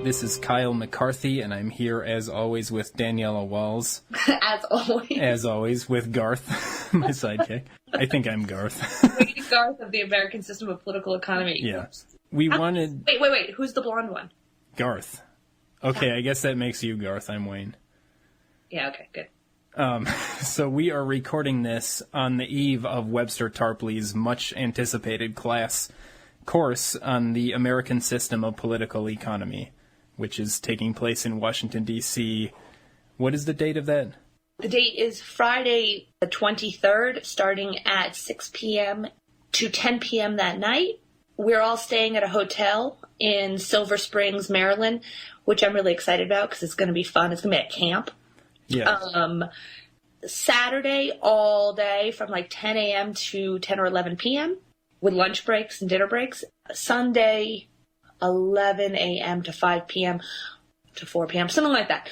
This is Kyle McCarthy, and I'm here, as always, with Daniela Walls. As always. As always, with Garth, my sidekick. I think I'm Garth. Garth of the American System of Political Economy. Yeah. Wait. Who's the blonde one? Garth. Okay, I guess that makes you Garth. I'm Wayne. Yeah, okay, good. So we are recording this on the eve of Webster Tarpley's much-anticipated course on the American System of Political Economy, which is taking place in Washington, D.C. What is the date of that? The date is Friday the 23rd, starting at 6 p.m. to 10 p.m. that night. We're all staying at a hotel in Silver Springs, Maryland, which I'm really excited about because it's going to be fun. It's going to be at camp. Yeah. Saturday all day from like 10 a.m. to 10 or 11 p.m. with lunch breaks and dinner breaks. Sunday, 11 a.m. to 5 p.m. to 4 p.m., something like that.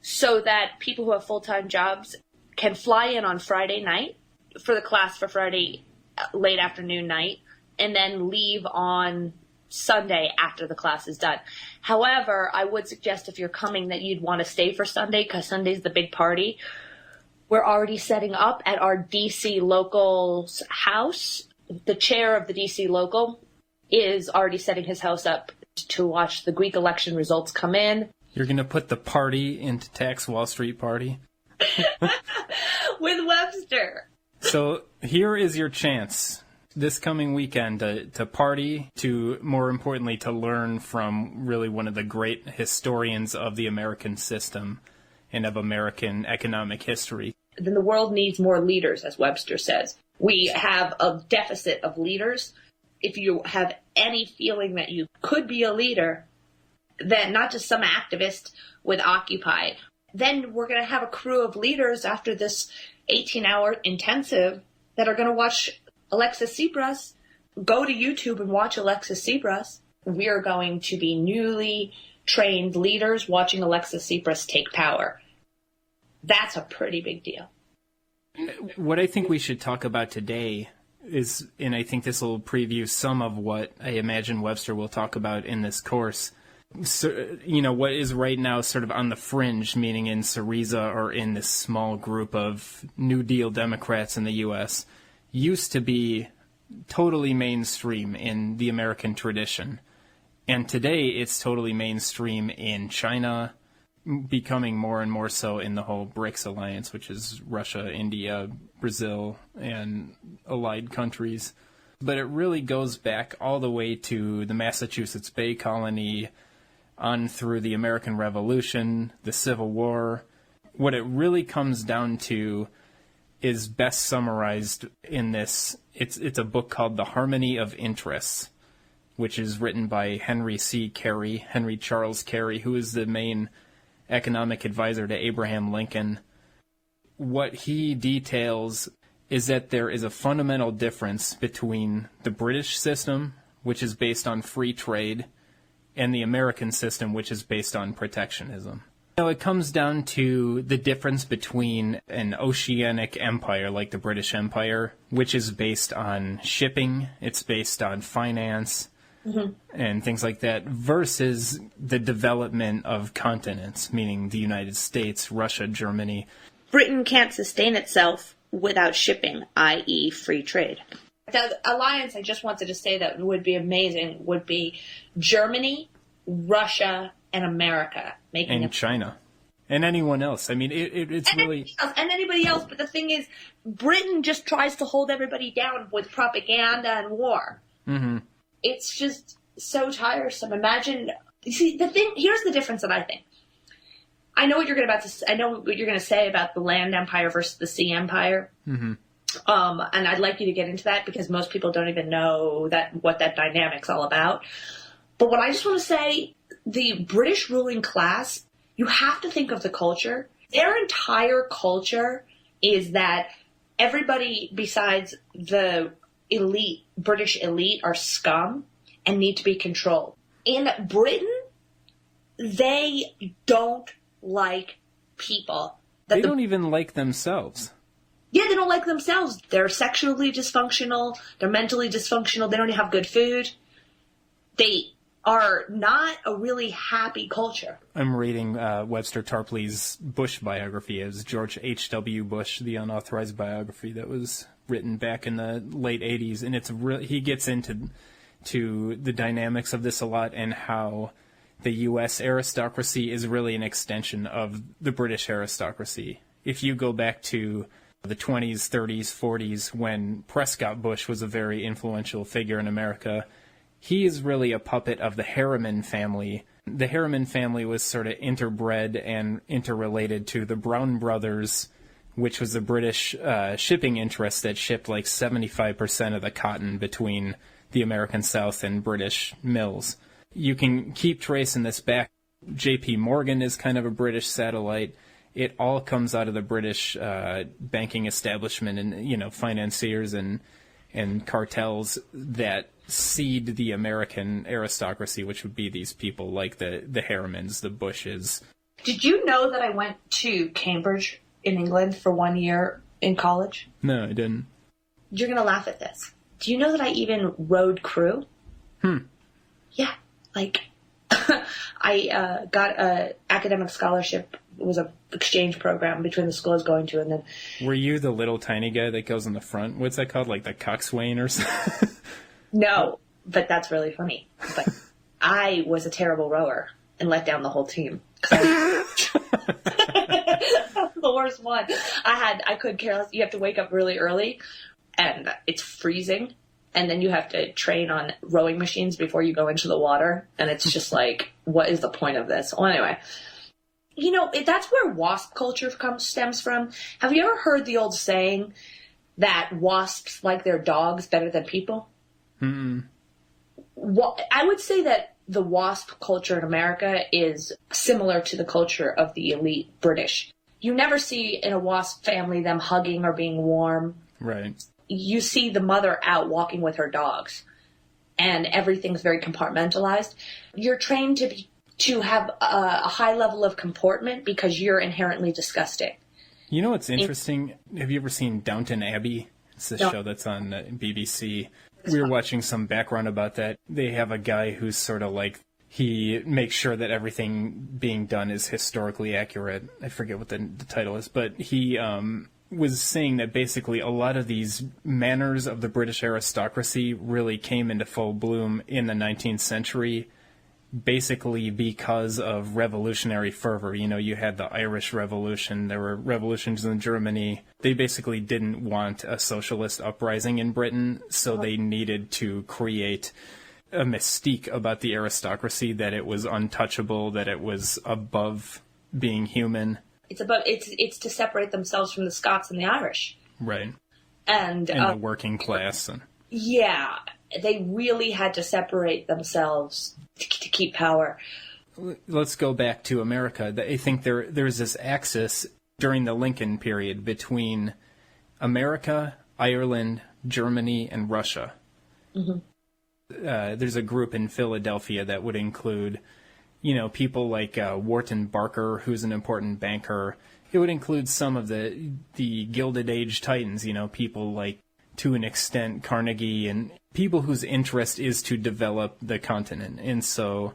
So that people who have full-time jobs can fly in on Friday night for the class for Friday late afternoon night and then leave on Sunday after the class is done. However, I would suggest if you're coming that you'd want to stay for Sunday because Sunday's the big party. We're already setting up at our D.C. local's house. The chair of the D.C. local is already setting his house up to watch the Greek election results come in. You're going to put the party into Tax Wall Street Party? With Webster. So here is your chance this coming weekend to party, to, more importantly, to learn from really one of the great historians of the American system and of American economic history. Then the world needs more leaders, as Webster says. We have a deficit of leaders. If you have any feeling that you could be a leader, then not just some activist with Occupy, then we're going to have a crew of leaders after this 18-hour intensive that are going to watch Alexis Tsipras. Go to YouTube and watch Alexis Tsipras. We are going to be newly trained leaders watching Alexis Tsipras take power. That's a pretty big deal. What I think we should talk about today is, and I think this will preview some of what I imagine Webster will talk about in this course, so, what is right now sort of on the fringe, meaning in Syriza or in this small group of New Deal Democrats in the U.S., used to be totally mainstream in the American tradition. And today it's totally mainstream in China, becoming more and more so in the whole BRICS alliance, which is Russia, India, Brazil, and allied countries. But it really goes back all the way to the Massachusetts Bay Colony, on through the American Revolution, the Civil War. What it really comes down to is best summarized in this. It's a book called The Harmony of Interests, which is written by Henry Charles Carey, who is the main economic advisor to Abraham Lincoln. What he details is that there is a fundamental difference between the British system, which is based on free trade, and the American system, which is based on protectionism. It comes down to the difference between an oceanic empire like the British Empire, which is based on shipping, it's based on finance, and things like that, versus the development of continents, meaning the United States, Russia, Germany. Britain can't sustain itself without shipping, i.e. free trade. The alliance, I just wanted to say that would be amazing, would be Germany, Russia, and America. And China. And anyone else. I mean, it's really... And anybody else, but the thing is, Britain just tries to hold everybody down with propaganda and war. Mm-hmm. It's just so tiresome. Imagine... See, here's the difference that I think. I know what you're going to say about the land empire versus the sea empire. Mm-hmm. And I'd like you to get into that because most people don't even know what that dynamic's all about. But what I just want to say, the British ruling class, you have to think of the culture. Their entire culture is that everybody besides the elite, British elite, are scum and need to be controlled. In Britain, they don't like people. They don't even like themselves. Yeah, they don't like themselves. They're sexually dysfunctional. They're mentally dysfunctional. They don't have good food. They are not a really happy culture. I'm reading Webster Tarpley's Bush biography. It was George H.W. Bush, the unauthorized biography that was written back in the late 80s. And he gets into the dynamics of this a lot, and how the U.S. aristocracy is really an extension of the British aristocracy. If you go back to the 20s, 30s, 40s, when Prescott Bush was a very influential figure in America, he is really a puppet of the Harriman family. The Harriman family was sort of interbred and interrelated to the Brown Brothers, which was a British shipping interest that shipped like 75% of the cotton between the American South and British mills. You can keep tracing this back. J.P. Morgan is kind of a British satellite. It all comes out of the British banking establishment and, financiers and cartels that seed the American aristocracy, which would be these people like the Harrimans, the Bushes. Did you know that I went to Cambridge in England for 1 year in college? No, I didn't. You're going to laugh at this. Do you know that I even rowed crew? Yeah. I got an academic scholarship. It was an exchange program between the school I was going to, and then... Were you the little tiny guy that goes in the front? What's that called? Like the coxswain or something? No, but that's really funny. But I was a terrible rower and let down the whole team. I was the worst one. I could care less. You have to wake up really early, and it's freezing. And then you have to train on rowing machines before you go into the water. And it's just like, what is the point of this? Well, anyway, that's where WASP culture stems from. Have you ever heard the old saying that wasps like their dogs better than people? Mm-mm. Well, I would say that the WASP culture in America is similar to the culture of the elite British. You never see in a WASP family them hugging or being warm. Right. You see the mother out walking with her dogs, and everything's very compartmentalized. You're trained to have a high level of comportment because you're inherently disgusting. You know what's interesting? Have you ever seen Downton Abbey? It's this show that's on BBC. We were watching some background about that. They have a guy who's sort of like, he makes sure that everything being done is historically accurate. I forget what the title is, but he was saying that basically a lot of these manners of the British aristocracy really came into full bloom in the 19th century, basically because of revolutionary fervor. You had the Irish Revolution, there were revolutions in Germany. They basically didn't want a socialist uprising in Britain, so they needed to create a mystique about the aristocracy, that it was untouchable, that it was above being human. It's to separate themselves from the Scots and the Irish. Right. And the working class. Yeah. They really had to separate themselves to keep power. Let's go back to America. I think there's this axis during the Lincoln period between America, Ireland, Germany, and Russia. Mm-hmm. There's a group in Philadelphia that would include, people like Wharton Barker, who's an important banker. It would include some of the Gilded Age titans, people like, to an extent, Carnegie, and people whose interest is to develop the continent. And so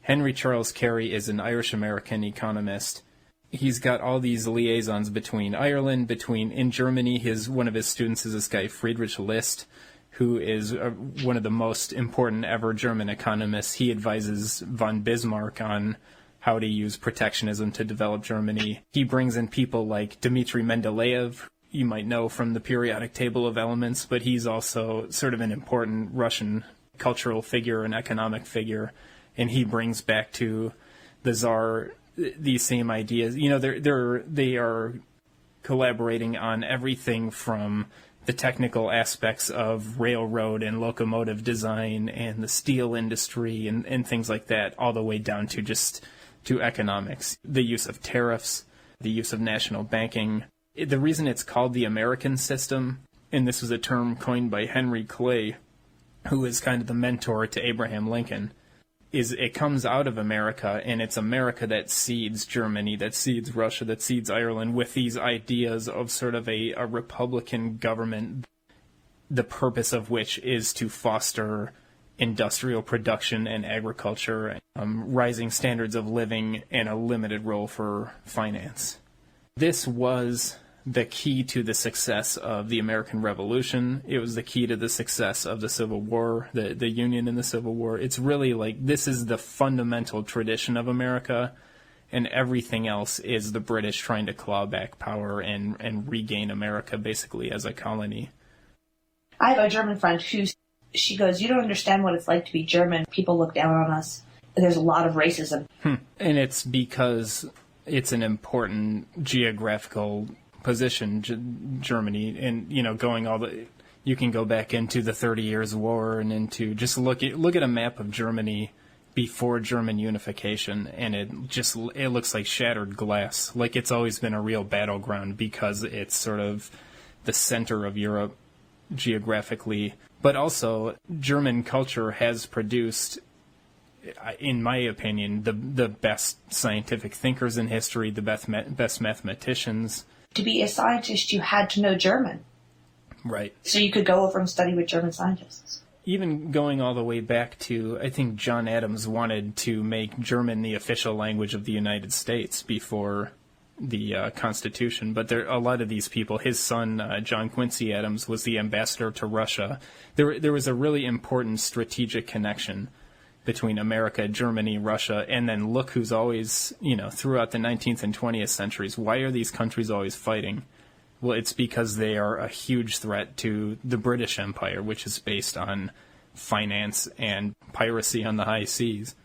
Henry Charles Carey is an Irish-American economist. He's got all these liaisons between Ireland, in Germany. One of his students is this guy, Friedrich List, who is one of the most important ever German economists. He advises von Bismarck on how to use protectionism to develop Germany. He brings in people like Dmitry Mendeleev, you might know from the periodic table of elements, but he's also sort of an important Russian cultural figure and economic figure. And he brings back to the Tsar these same ideas. They are collaborating on everything from the technical aspects of railroad and locomotive design and the steel industry and things like that, all the way down to economics. The use of tariffs, the use of national banking. The reason it's called the American system, and this was a term coined by Henry Clay, who is kind of the mentor to Abraham Lincoln, is it comes out of America, and it's America that seeds Germany, that seeds Russia, that seeds Ireland with these ideas of sort of a republican government, the purpose of which is to foster industrial production and agriculture, rising standards of living, and a limited role for finance. This was the key to the success of the American Revolution. It was the key to the success of the Civil War, the Union in the Civil War. It's really like this is the fundamental tradition of America, and everything else is the British trying to claw back power and regain America basically as a colony. I have a German friend she goes, you don't understand what it's like to be German. People look down on us. There's a lot of racism. And it's because it's an important geographical position, Germany, and you can go back into the 30 Years' War and into just look at a map of Germany before German unification, and it looks like shattered glass. Like it's always been a real battleground because it's sort of the center of Europe geographically. But also, German culture has produced, in my opinion, the best scientific thinkers in history, the best mathematicians. To be a scientist, you had to know German. Right. So you could go over and study with German scientists. Even going all the way back to, I think John Adams wanted to make German the official language of the United States before the Constitution. But a lot of these people, his son, John Quincy Adams, was the ambassador to Russia. There was a really important strategic connection between America, Germany, Russia, and then look who's always, throughout the 19th and 20th centuries, why are these countries always fighting? Well, it's because they are a huge threat to the British Empire, which is based on finance and piracy on the high seas.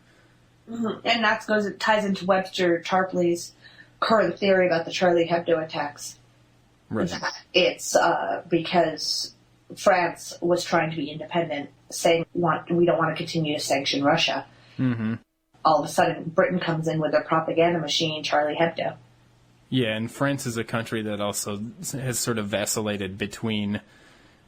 Mm-hmm. And that ties into Webster Tarpley's current theory about the Charlie Hebdo attacks. Right. It's because France was trying to be independent, saying we don't want to continue to sanction Russia. Mm-hmm. All of a sudden, Britain comes in with their propaganda machine, Charlie Hebdo. Yeah, and France is a country that also has sort of vacillated between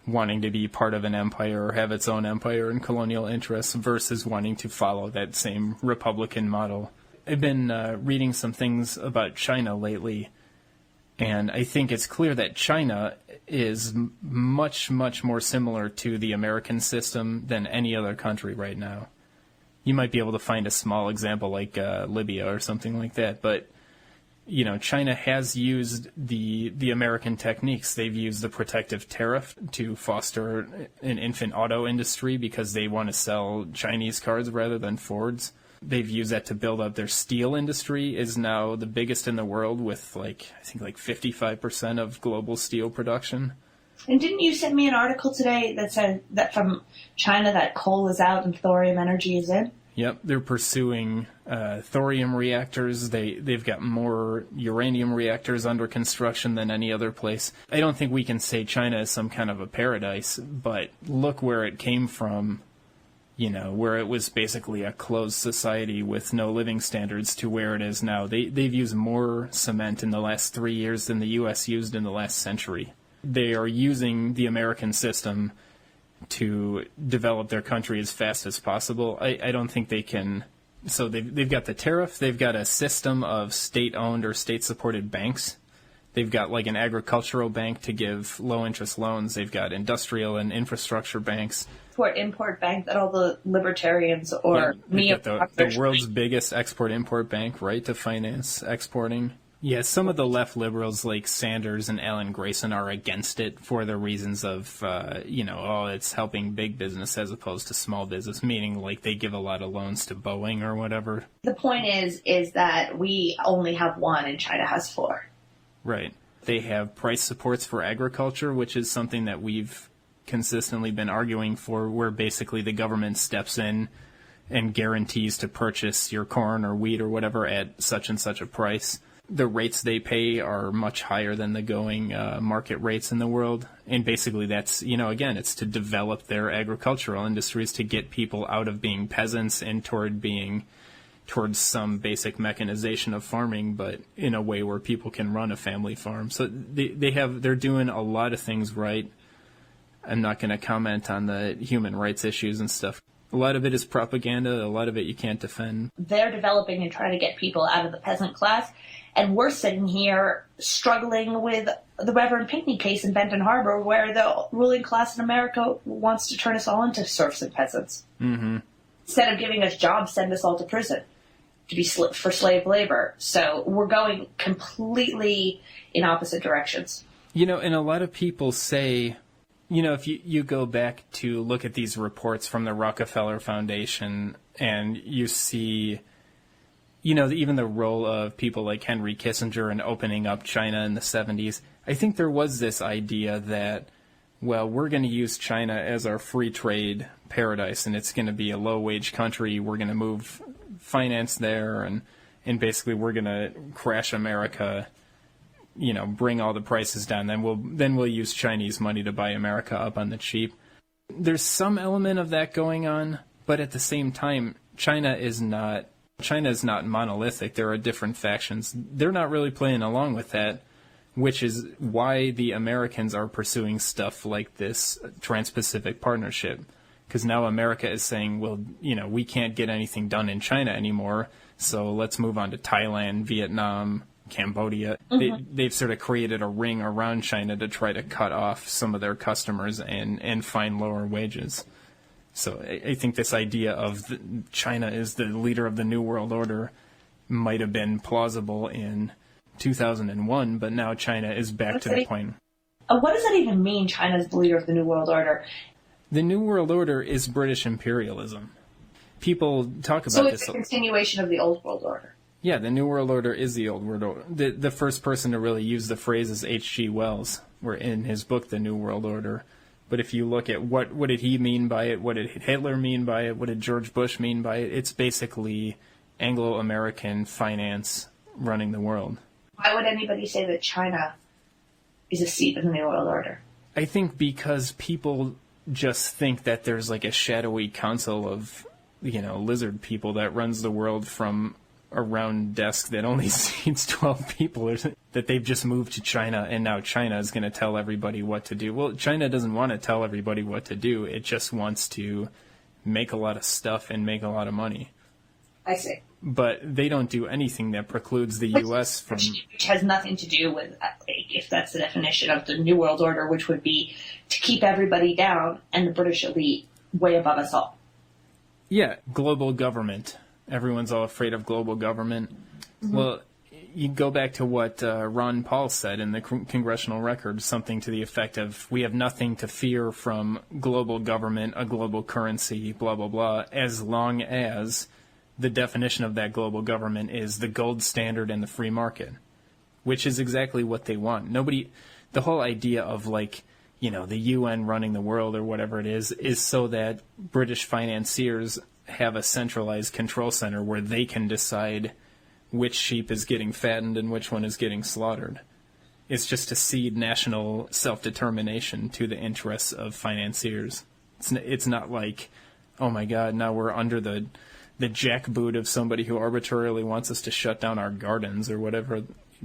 wanting to be part of an empire or have its own empire and colonial interests versus wanting to follow that same Republican model. I've been reading some things about China lately, and I think it's clear that China is much, much more similar to the American system than any other country right now. You might be able to find a small example like Libya or something like that, but China has used the American techniques. They've used the protective tariff to foster an infant auto industry because they want to sell Chinese cars rather than Fords. They've used that to build up their steel industry, is now the biggest in the world with I think 55% of global steel production. And didn't you send me an article today that said that from China that coal is out and thorium energy is in? Yep, they're pursuing thorium reactors. They've got more uranium reactors under construction than any other place. I don't think we can say China is some kind of a paradise, but look where it came from, where it was basically a closed society with no living standards to where it is now. They've used more cement in the last 3 years than the U.S. used in the last century. They are using the American system to develop their country as fast as possible. I don't think they can. So they've got the tariff. They've got a system of state-owned or state-supported banks. They've got an agricultural bank to give low-interest loans. They've got industrial and infrastructure banks. Import bank that all the libertarians or the world's biggest export-import bank, right, to finance exporting. Yeah, some of the left liberals like Sanders and Alan Grayson are against it for the reasons of, it's helping big business as opposed to small business, meaning they give a lot of loans to Boeing or whatever. The point is that we only have one and China has four. Right. They have price supports for agriculture, which is something that we've consistently been arguing for, where basically the government steps in and guarantees to purchase your corn or wheat or whatever at such and such a price. The rates they pay are much higher than the going market rates in the world. And basically that's, again, it's to develop their agricultural industries to get people out of being peasants and towards some basic mechanization of farming, but in a way where people can run a family farm. So they're doing a lot of things right. I'm not going to comment on the human rights issues and stuff. A lot of it is propaganda. A lot of it you can't defend. They're developing and trying to get people out of the peasant class. And we're sitting here struggling with the Reverend Pinckney case in Benton Harbor, where the ruling class in America wants to turn us all into serfs and peasants. Mm-hmm. Instead of giving us jobs, send us all to prison to be for slave labor. So we're going completely in opposite directions. And a lot of people say, if you go back to look at these reports from the Rockefeller Foundation and you see, even the role of people like Henry Kissinger in opening up China in the 70s, I think there was this idea that, well, we're going to use China as our free trade paradise, and it's going to be a low-wage country. We're going to move finance there, and basically we're going to crash America, bring all the prices down. Then we'll use Chinese money to buy America up on the cheap. There's some element of that going on, but at the same time, China is not monolithic. There are different factions. They're not really playing along with that, which is why the Americans are pursuing stuff like this Trans-Pacific Partnership. Because now America is saying, well, we can't get anything done in China anymore, so let's move on to Thailand, Vietnam, Cambodia. Mm-hmm. They've sort of created a ring around China to try to cut off some of their customers and find lower wages. So I think this idea of China is the leader of the New World Order might have been plausible in 2001, but now China is back to the point. What does that even mean, China's the leader of the New World Order? The New World Order is British imperialism. People talk about this. So it's a continuation of the Old World Order. Yeah, the New World Order is the Old World Order. The first person to really use the phrase is H.G. Wells, where in his book, The New World Order. But if you look at what did he mean by it, what did Hitler mean by it, what did George Bush mean by it, it's basically Anglo-American finance running the world. Why would anybody say that China is a seat of the New World Order? I think because people just think that there's like a shadowy council of, lizard people that runs the world from a round desk that only seats 12 people, or that they've just moved to China and now China is going to tell everybody what to do. Well, China doesn't want to tell everybody what to do. It just wants to make a lot of stuff and make a lot of money. I see. But they don't do anything that precludes the U.S. from... Which has nothing to do with, if that's the definition of the New World Order, which would be to keep everybody down and the British elite way above us all. Yeah, global government. Everyone's all afraid of global government. Mm-hmm. Well, you go back to what Ron Paul said in the Congressional Record, something to the effect of, we have nothing to fear from global government, a global currency, blah, blah, blah, as long as the definition of that global government is the gold standard and the free market, which is exactly what they want. The whole idea of the UN running the world or whatever it is so that British financiers have a centralized control center where they can decide which sheep is getting fattened and which one is getting slaughtered. It's just to cede national self-determination to the interests of financiers. It's not like, oh my God, now we're under the jackboot of somebody who arbitrarily wants us to shut down our gardens or whatever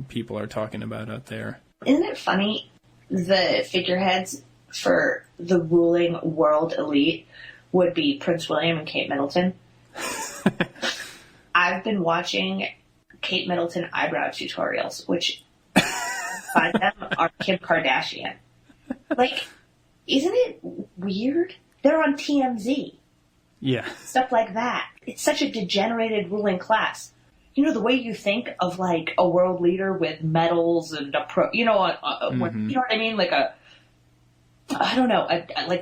people are talking about out there. Isn't it funny, the figureheads for the ruling world elite would be Prince William and Kate Middleton? I've been watching Kate Middleton eyebrow tutorials, which by them are Kim Kardashian. Isn't it weird? They're on TMZ. Yeah. Stuff like that. It's such a degenerated ruling class. The way you think of a world leader with medals and you know what I mean?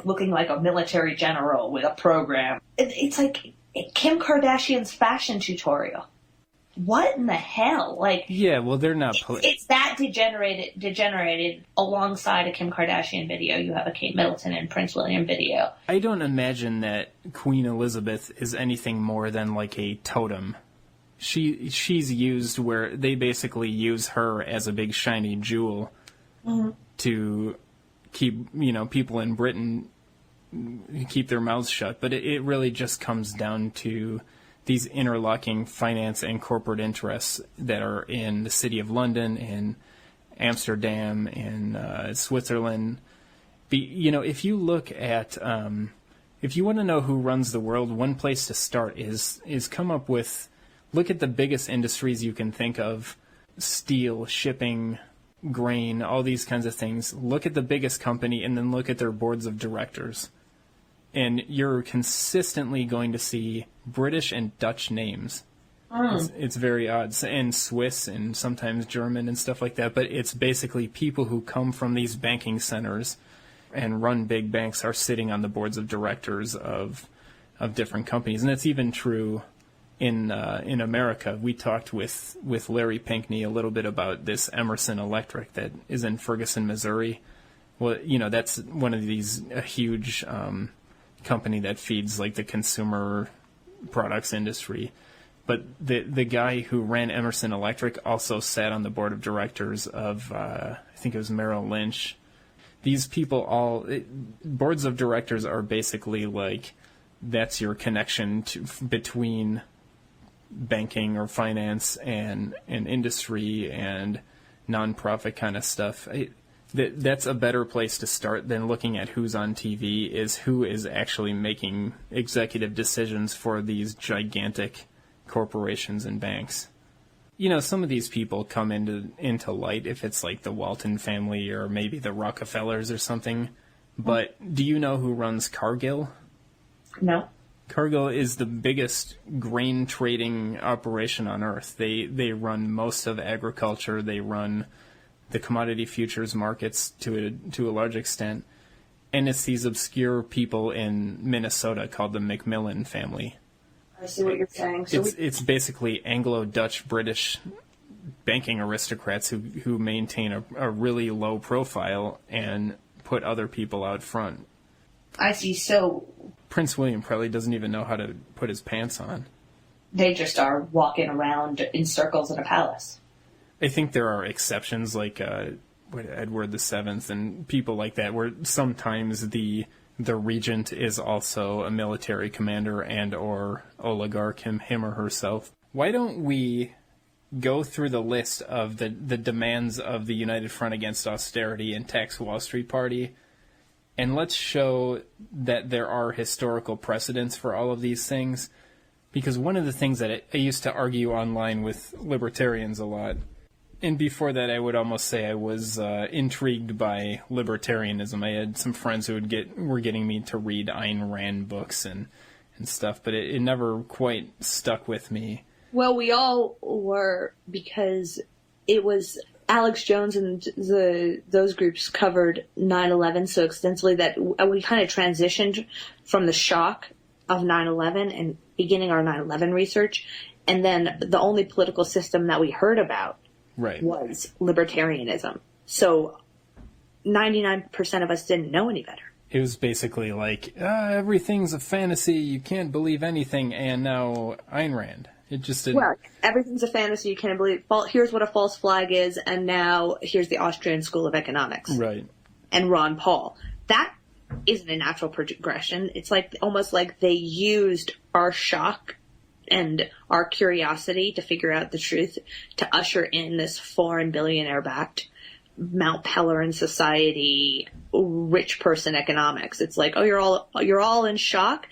Looking like a military general with a program. It's like Kim Kardashian's fashion tutorial. What in the hell? Yeah, well, they're not... It's that degenerated alongside a Kim Kardashian video. You have a Kate Middleton and Prince William video. I don't imagine that Queen Elizabeth is anything more than a totem. She's used where they basically use her as a big shiny jewel to keep, people in Britain keep their mouths shut. But it really just comes down to these interlocking finance and corporate interests that are in the city of London, in Amsterdam, in Switzerland. If you look at, if you want to know who runs the world, one place to start is look at the biggest industries you can think of: steel, shipping, grain, all these kinds of things. Look at the biggest company and then look at their boards of directors. And you're consistently going to see British and Dutch names. It's very odd. And Swiss and sometimes German and stuff like that. But it's basically people who come from these banking centers and run big banks are sitting on the boards of directors of different companies. And it's even true in America. We talked with Larry Pinkney a little bit about this Emerson Electric that is in Ferguson, Missouri. Well, that's one of these a huge company that feeds like the consumer products industry. But the guy who ran Emerson Electric also sat on the board of directors of I think it was Merrill Lynch. These people boards of directors are basically like that's your connection between banking or finance and industry and nonprofit kind of stuff. That's a better place to start than looking at who's on TV, is who is actually making executive decisions for these gigantic corporations and banks. Some of these people come into light if it's like the Walton family or maybe the Rockefellers or something. But do you know who runs Cargill? No. Cargill is the biggest grain trading operation on earth. They run most of agriculture. They run the commodity futures markets to a large extent. And it's these obscure people in Minnesota called the McMillan family. I see what you're saying. It's basically Anglo-Dutch British banking aristocrats who maintain a really low profile and put other people out front. I see. So Prince William probably doesn't even know how to put his pants on. They just are walking around in circles in a palace. I think there are exceptions like Edward VII and people like that, where sometimes the regent is also a military commander and or oligarch, him or herself. Why don't we go through the list of the demands of the United Front Against Austerity and Tax Wall Street Party, and let's show that there are historical precedents for all of these things. Because one of the things that I used to argue online with libertarians a lot, and before that I would almost say I was intrigued by libertarianism. I had some friends who were getting me to read Ayn Rand books and stuff, but it never quite stuck with me. Well, we all were, because it was Alex Jones and those groups covered 9/11 so extensively that we kind of transitioned from the shock of 9/11 and beginning our 9/11 research, and then the only political system that we heard about was libertarianism. So 99% of us didn't know any better. It was basically like, everything's a fantasy, you can't believe anything, and now Ayn Rand. It just didn't... Well, everything's a fantasy, you can't believe... Here's what a false flag is, and now here's the Austrian School of Economics. Right. And Ron Paul. That isn't a natural progression. It's like almost like they used our shock and our curiosity to figure out the truth to usher in this foreign billionaire-backed Mount Pelerin society, rich person economics. It's like, oh, you're all in shock.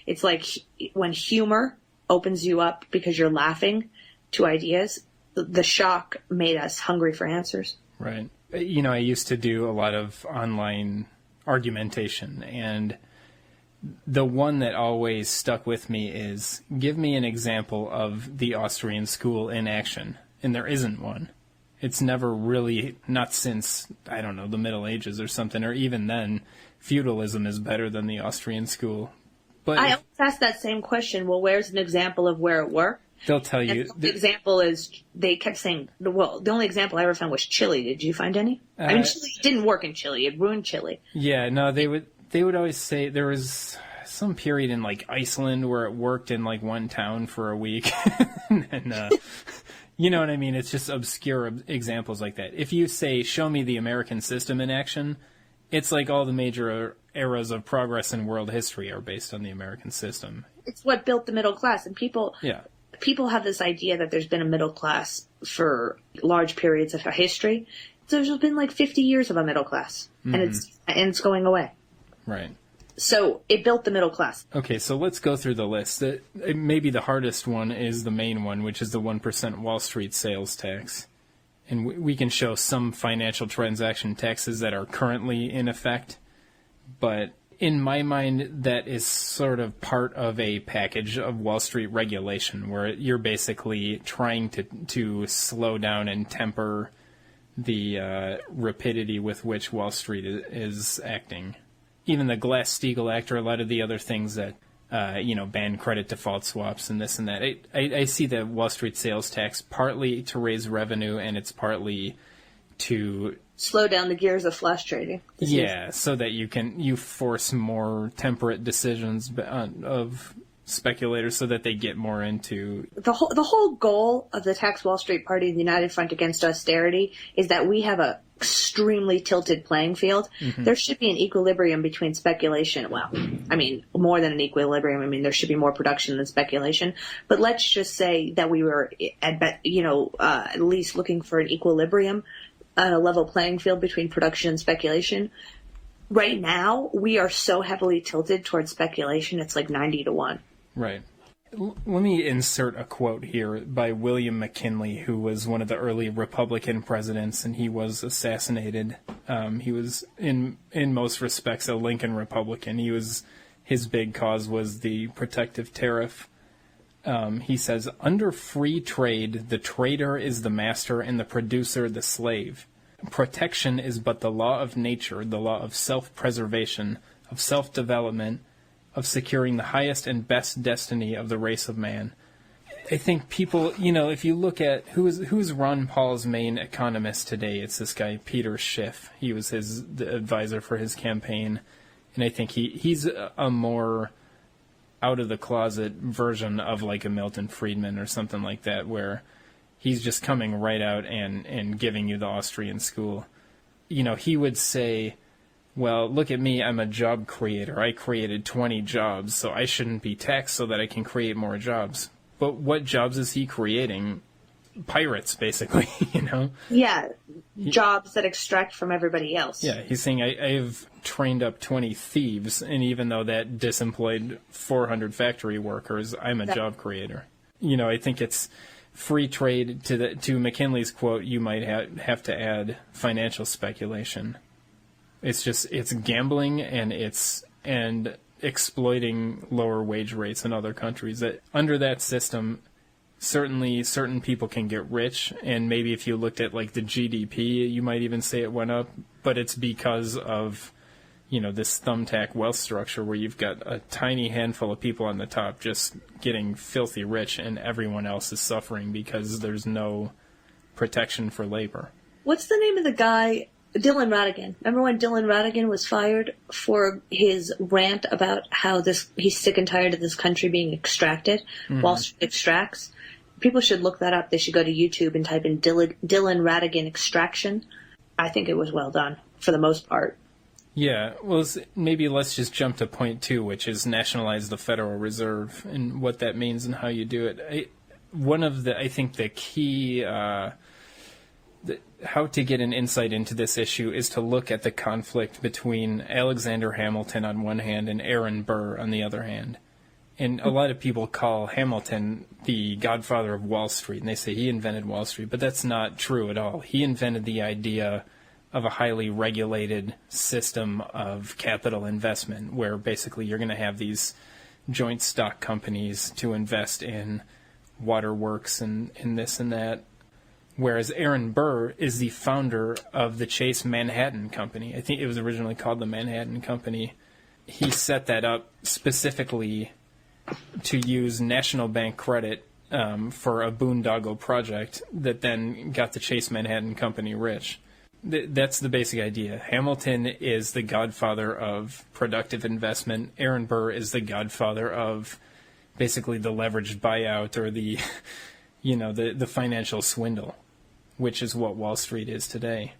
It's like when humor opens you up because you're laughing to ideas. The shock made us hungry for answers. Right. I used to do a lot of online argumentation, and the one that always stuck with me is, give me an example of the Austrian school in action. And there isn't one. It's never really, not since, I don't know, the Middle Ages or something, or even then, feudalism is better than the Austrian school. But I always ask that same question. Well, where's an example of where it worked? They'll tell you. The example is, they kept saying, well, the only example I ever found was Chile. Did you find any? Chile didn't work in Chile. It ruined Chile. Yeah, no, they would always say there was some period in like Iceland where it worked in like one town for a week. and you know what I mean? It's just obscure examples like that. If you say, show me the American system in action, it's like all the major eras of progress in world history are based on the American system. It's what built the middle class. And people have this idea that there's been a middle class for large periods of history. So there's been like 50 years of a middle class, and it's going away. Right. So it built the middle class. Okay, so let's go through the list. Maybe the hardest one is the main one, which is the 1% Wall Street sales tax. and we can show some financial transaction taxes that are currently in effect, but in my mind, that is sort of part of a package of Wall Street regulation where you're basically trying to slow down and temper the rapidity with which Wall Street is acting. Even the Glass-Steagall Act or a lot of the other things that, ban credit default swaps and this and that. I see the Wall Street sales tax partly to raise revenue, and it's partly to slow down the gears of flash trading. Yeah, so that you force more temperate decisions of speculators so that they get more into... The whole goal of the Tax Wall Street Party and the United Front Against Austerity is that we have a extremely tilted playing field. Mm-hmm. There should be an equilibrium between speculation. Well, I mean, more than an equilibrium. I mean, there should be more production than speculation. But let's just say that we were at least looking for an equilibrium, a level playing field between production and speculation. Right now, we are so heavily tilted towards speculation, it's like 90-1. Right. Let me insert a quote here by William McKinley, who was one of the early Republican presidents, and he was assassinated. He was, in most respects, a Lincoln Republican. His big cause was the protective tariff. He says, "Under free trade, the trader is the master and the producer the slave. Protection is but the law of nature, the law of self-preservation, of self-development, of securing the highest and best destiny of the race of man." I think people, if you look at who's Ron Paul's main economist today, it's this guy, Peter Schiff. He was the advisor for his campaign, and I think he's a more out-of-the-closet version of like a Milton Friedman or something like that, where he's just coming right out and giving you the Austrian school. He would say, well, look at me, I'm a job creator. I created 20 jobs, so I shouldn't be taxed so that I can create more jobs. But what jobs is he creating? Pirates, basically, Yeah, jobs that extract from everybody else. Yeah, he's saying, I've trained up 20 thieves, and even though that disemployed 400 factory workers, I'm a job creator. I think it's free trade. To McKinley's quote, you might have to add financial speculation. It's gambling and exploiting lower wage rates in other countries. That under that system, certainly certain people can get rich, and maybe if you looked at like the GDP, you might even say it went up, but it's because of this thumbtack wealth structure where you've got a tiny handful of people on the top just getting filthy rich, and everyone else is suffering because there's no protection for labor. What's the name of the guy? Dylan Ratigan. Remember when Dylan Ratigan was fired for his rant about how he's sick and tired of this country being extracted? Mm-hmm. Wall Street extracts. People should look that up. They should go to YouTube and type in Dylan Ratigan extraction. I think it was well done for the most part. Yeah, well, maybe let's just jump to point 2, which is nationalize the Federal Reserve and what that means and how you do it. I think the key... how to get an insight into this issue is to look at the conflict between Alexander Hamilton on one hand and Aaron Burr on the other hand. And a lot of people call Hamilton the godfather of Wall Street, and they say he invented Wall Street, but that's not true at all. He invented the idea of a highly regulated system of capital investment where basically you're going to have these joint stock companies to invest in waterworks and this and that. Whereas Aaron Burr is the founder of the Chase Manhattan Company. I think it was originally called the Manhattan Company. He set that up specifically to use national bank credit for a boondoggle project that then got the Chase Manhattan Company rich. That's the basic idea. Hamilton is the godfather of productive investment. Aaron Burr is the godfather of basically the leveraged buyout or the financial swindle, which is what Wall Street is today.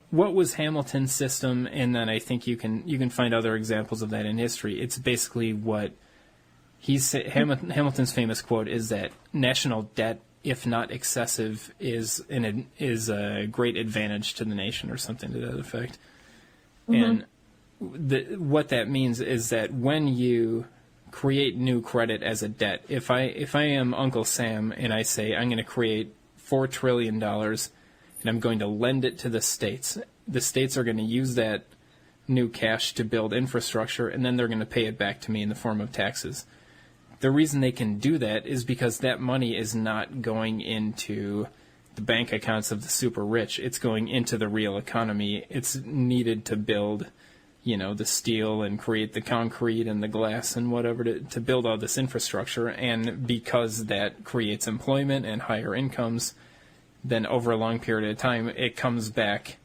What was Hamilton's system? And then I think you can find other examples of that in history. It's basically what Hamilton's famous quote is that national debt, if not excessive, is a great advantage to the nation, or something to that effect. Mm-hmm. And what that means is that when you create new credit as a debt, if I am Uncle Sam and I say I'm going to create $4 trillion and I'm going to lend it to the states. The states are going to use that new cash to build infrastructure, and then they're going to pay it back to me in the form of taxes. The reason they can do that is because that money is not going into the bank accounts of the super rich. It's going into the real economy. It's needed to build, the steel and create the concrete and the glass and whatever to build all this infrastructure. And because that creates employment and higher incomes, then over a long period of time, it comes back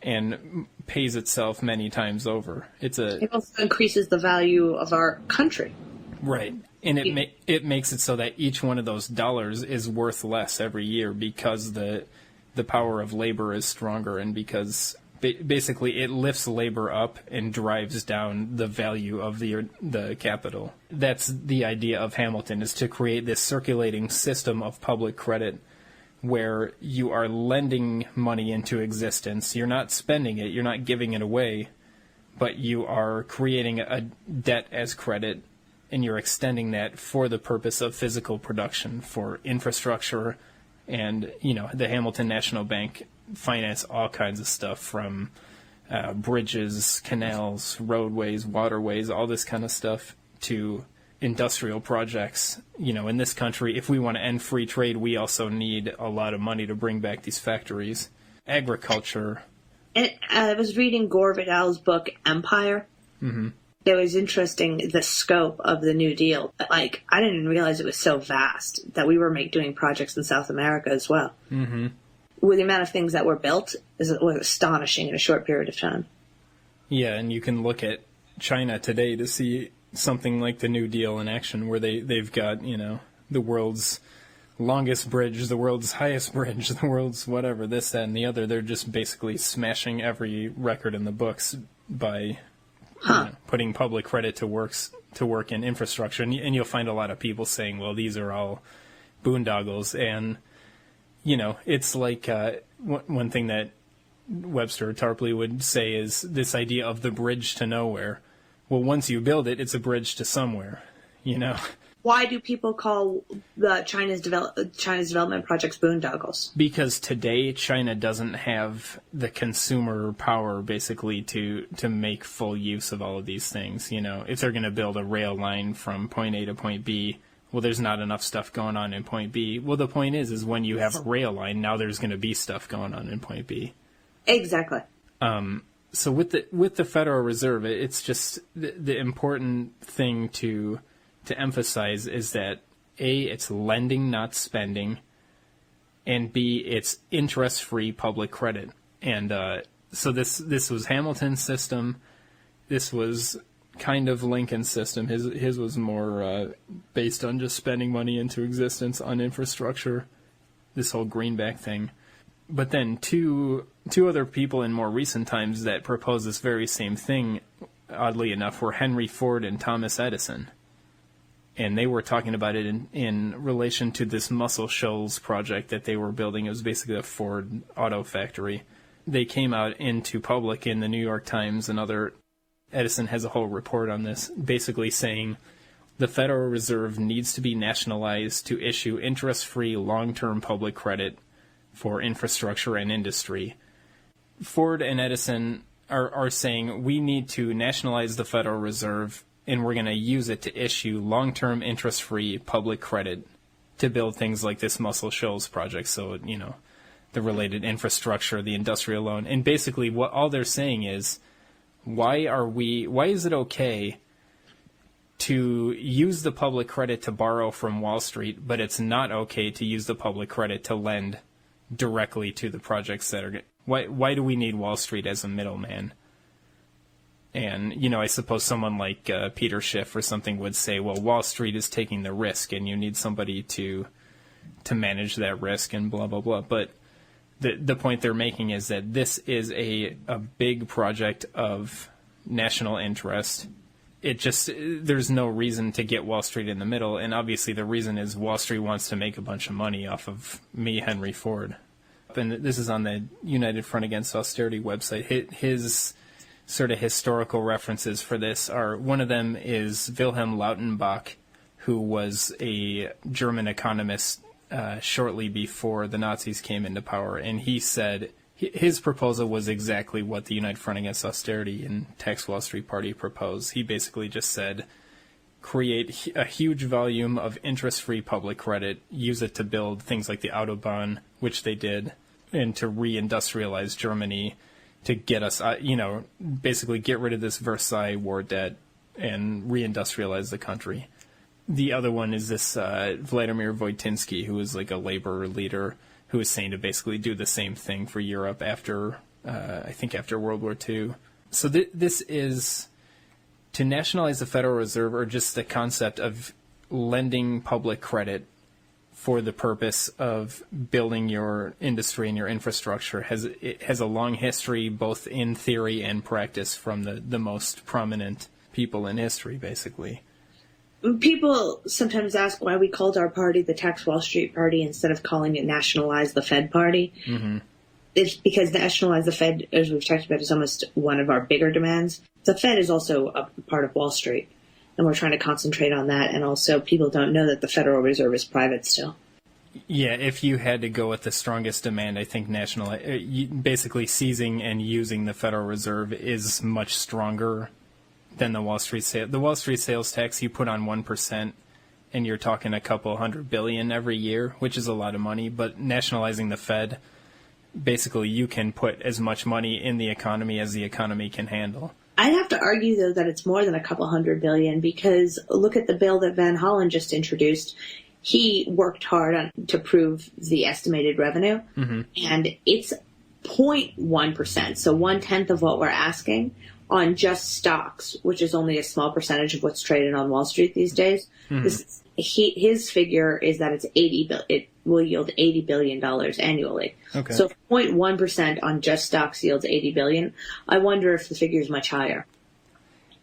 and pays itself many times over. It also increases the value of our country. Right. And it makes it so that each one of those dollars is worth less every year because the power of labor is stronger, and because basically it lifts labor up and drives down the value of the capital. That's the idea of Hamilton, is to create this circulating system of public credit where you are lending money into existence. You're not spending it, you're not giving it away, but you are creating a debt as credit, and you're extending that for the purpose of physical production, for infrastructure. And, the Hamilton National Bank finance all kinds of stuff, from bridges, canals, roadways, waterways, all this kind of stuff, to industrial projects. In this country, if we want to end free trade, we also need a lot of money to bring back these factories. Agriculture. And I was reading Gore Vidal's book, Empire. Mm-hmm. It was interesting, the scope of the New Deal. I didn't realize it was so vast that we were doing projects in South America as well. Mm-hmm. With the amount of things that were built, was astonishing in a short period of time. Yeah, and you can look at China today to see something like the New Deal in action, where they've got, the world's longest bridge, the world's highest bridge, the world's whatever, this, that, and the other. They're just basically smashing every record in the books by putting public credit to work in infrastructure. And you'll find a lot of people saying, well, these are all boondoggles. And, it's like one thing that Webster Tarpley would say is this idea of the bridge to nowhere. Well, once you build it, it's a bridge to somewhere, Why do people call the China's development projects boondoggles? Because today China doesn't have the consumer power, basically, to make full use of all of these things. If they're going to build a rail line from point A to point B, well, there's not enough stuff going on in point B. Well, the point is when you have a rail line, now there's going to be stuff going on in point B. Exactly. So with the Federal Reserve, it's just the important thing to emphasize is that A, it's lending, not spending, and B, it's interest-free public credit. And so this was Hamilton's system. This was kind of Lincoln's system. His was more based on just spending money into existence on infrastructure, this whole greenback thing. But then two other people in more recent times that proposed this very same thing, oddly enough, were Henry Ford and Thomas Edison. And they were talking about it in relation to this Muscle Shoals project that they were building. It was basically a Ford auto factory. They came out into public in the New York Times and other. Edison has a whole report on this, basically saying the Federal Reserve needs to be nationalized to issue interest-free long-term public credit for infrastructure and industry. Ford and Edison are saying we need to nationalize the Federal Reserve, and we're going to use it to issue long-term interest-free public credit to build things like this Muscle Shoals project. So, the related infrastructure, the industrial loan. And basically what all they're saying is, why is it okay to use the public credit to borrow from Wall Street, but it's not okay to use the public credit to lend directly to the projects that are... Why do we need Wall Street as a middleman? And, I suppose someone like Peter Schiff or something would say, well, Wall Street is taking the risk and you need somebody to manage that risk and blah, blah, blah. But the point they're making is that this is a big project of national interest. There's no reason to get Wall Street in the middle. And obviously the reason is Wall Street wants to make a bunch of money off of me, Henry Ford. And this is on the United Front Against Austerity website. His sort of historical references for this are, one of them is Wilhelm Lautenbach, who was a German economist shortly before the Nazis came into power, and he said his proposal was exactly what the United Front Against Austerity and Tax Wall Street Party proposed. He basically just said, create a huge volume of interest-free public credit, use it to build things like the Autobahn, which they did, and to reindustrialize Germany, to get us, basically get rid of this Versailles war debt and reindustrialize the country. The other one is this Vladimir Voitinsky, who was like a labor leader, who was saying to basically do the same thing for Europe after World War II. So this is to nationalize the Federal Reserve, or just the concept of lending public credit for the purpose of building your industry and your infrastructure it has a long history, both in theory and practice, from the most prominent people in history, basically. People sometimes ask why we called our party the Tax Wall Street Party instead of calling it Nationalize the Fed Party. Mm-hmm. It's because Nationalize the Fed, as we've talked about, is almost one of our bigger demands. The Fed is also a part of Wall Street, and we're trying to concentrate on that. And also, people don't know that the Federal Reserve is private still. Yeah, if you had to go with the strongest demand, I think basically seizing and using the Federal Reserve is much stronger than the Wall Street sale. The Wall Street sales tax, you put on 1%, and you're talking a couple $100 billion every year, which is a lot of money. But nationalizing the Fed, basically you can put as much money in the economy as the economy can handle. I'd have to argue, though, that it's more than a couple $100 billion, because look at the bill that Van Hollen just introduced. He worked hard to prove the estimated revenue, mm-hmm. and it's 0.1%, so 1/10 of what we're asking on just stocks, which is only a small percentage of what's traded on Wall Street these days. Mm-hmm. His figure is that it will yield $80 billion annually. Okay. So 0.1% on just stocks yields $80 billion. I wonder if the figure is much higher.